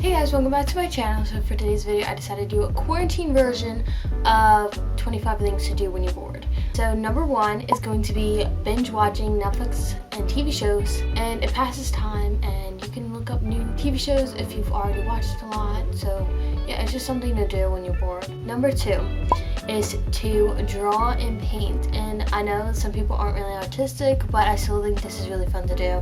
Hey guys, welcome back to my channel. So for today's video, I decided to do a quarantine version of 25 things to do when you're bored. So number one is going to be binge watching Netflix and TV shows, and it passes time and you can look up new TV shows if you've already watched a lot. So yeah, it's just something to do when you're bored. Number two is to draw and paint, and I know some people aren't really artistic, but I still think this is really fun to do.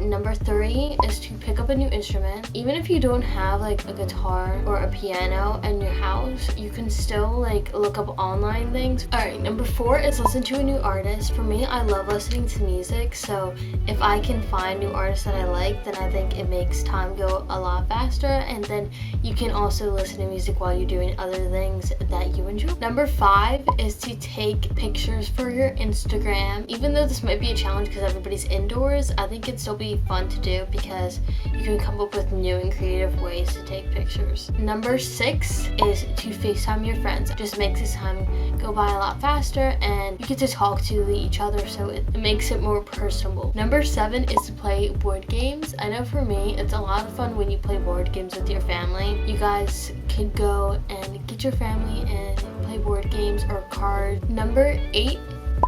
Number three is to pick up a new instrument. Even if you don't have like a guitar or a piano in your house, you can still like look up online things. Alright, number four is listen to a new artist. For me, I love listening to music, so if I can find new artists that I like, then I think it makes time go a lot faster, and then you can also listen to music while you're doing other things that you enjoy. Number five is to take pictures for your Instagram. Even though this might be a challenge because everybody's indoors, I think it'd still be fun to do because you can come up with new and creative ways to take pictures. Number six is to FaceTime your friends. It just makes this time go by a lot faster and you get to talk to each other, so it makes it more personable. Number seven is to play board games. I know for me, it's a lot of fun when you play board games with your family. You guys could go and get your family and play board games or cards. Number eight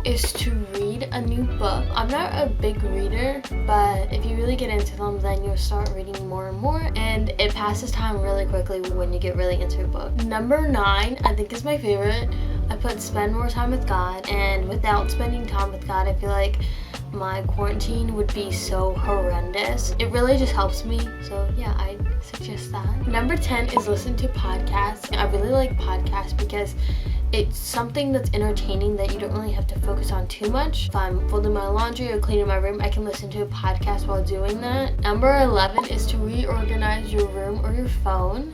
is to read a new book. I'm not a big reader, but if you really get into them, then you'll start reading more and more, and it passes time really quickly when you get really into a book. Number nine, I think is my favorite. I put spend more time with God, and without spending time with God, I feel like my quarantine would be so horrendous. It really just helps me, so yeah, I suggest that. Number 10 is listen to podcasts. I really like podcasts because it's something that's entertaining that you don't really have to focus on too much. If I'm folding my laundry or cleaning my room, I can listen to a podcast while doing that. Number 11 is to reorganize your room or your phone.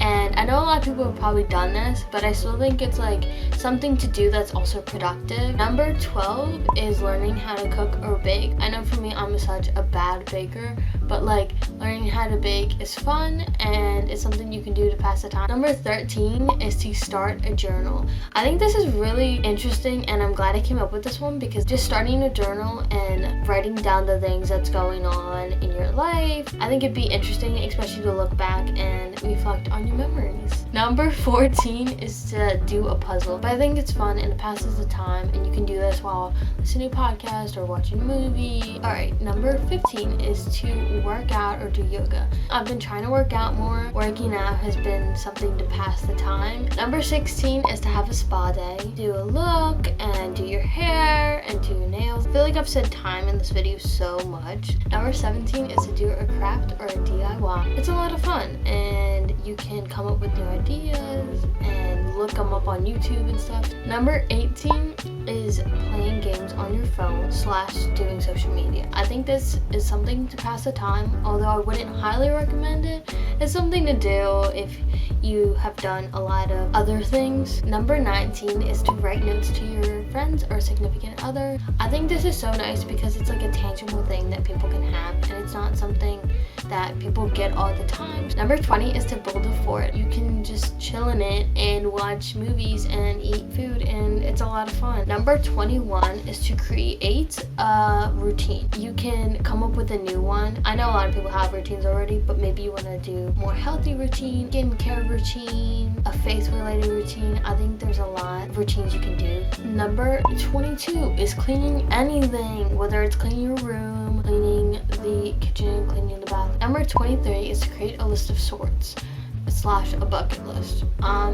And I know a lot of people have probably done this, but I still think it's like something to do that's also productive. Number 12 is learning how to cook or bake. I know for me, I'm such a bad baker, but like learning how to bake is fun and it's something you can do to pass the time. Number 13 is to start a journal. I think this is really interesting and I'm glad I came up with this one because just starting a journal and writing down the things that's going on in your life, I think it'd be interesting, especially to look back and reflect on your memories. Number 14 is to do a puzzle, but I think it's fun and it passes the time, and you can do this while listening to a podcast or watching a movie. Alright, number 15 is to work out or do yoga. I've been trying to work out more. Working out has been something to pass the time. Number 16 is to have a spa day. Do a look and do your hair and do your nails. I feel like I've said time in this video so much. Number 17 is to do a craft or a DIY. It's a lot of fun and you can come up with new ideas and look them up on YouTube and stuff. Number 18 is playing games on your phone / doing social media. I think this is something to pass the time, although I wouldn't highly recommend it. It's something to do if you have done a lot of other things. Number 19 is to write notes to your friends or significant other. I think this is so nice because it's like a tangible thing that people can have, and it's not something that people get all the time. Number 20 is to build a fort. You can just chill in it and watch movies and eat food, and it's a lot of fun. Number 21 is to create a routine. You can come up with a new one. I know a lot of people have routines already, but maybe you want to do more healthy routine, skincare routine, a faith-related routine. I think there's a lot of routines you can do. Number 22 is cleaning anything, whether it's cleaning your room, cleaning the kitchen, cleaning the bathroom. Number 23 is to create a list of sorts / a bucket list.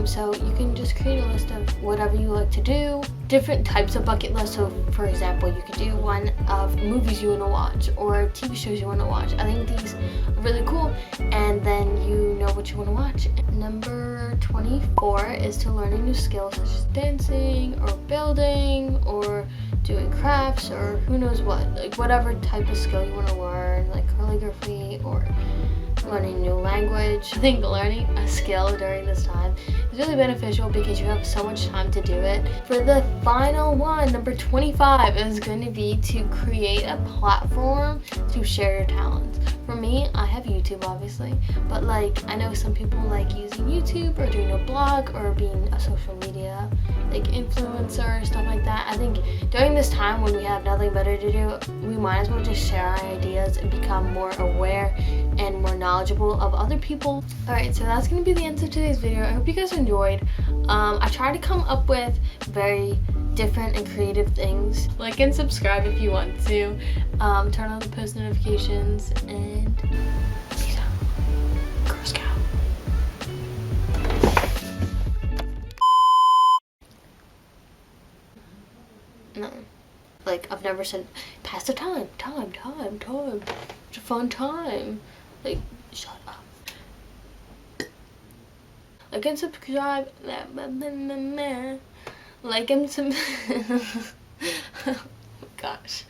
So you can just create a list of whatever you like to do, different types of bucket lists. So for example, you could do one of movies you want to watch or TV shows you want to watch. I think these are really cool, and then you know what you want to watch. Number 24 is to learn a new skill such as dancing or building or doing crafts or who knows what, like whatever type of skill you want to learn, like calligraphy or learning a new language. I think learning a skill during this time is really beneficial because you have so much time to do it. For the final one, number 25 is going to be to create a platform to share your talents. For me, I have YouTube obviously, but like I know some people like using YouTube or doing a blog or being a social media like influencer, stuff like that. I think during this time when we have nothing better to do, we might as well just share our ideas ideas and become more aware and more knowledgeable of other people. Alright, so that's going to be the end of today's video. I hope you guys enjoyed. I tried to come up with very different and creative things. Like and subscribe if you want to. Turn on the post notifications, and peace out. Girl Scout. No. Like, I've never said, pass the time. It's a fun time. Like, shut up. Like and subscribe. Like and sub. Oh my gosh.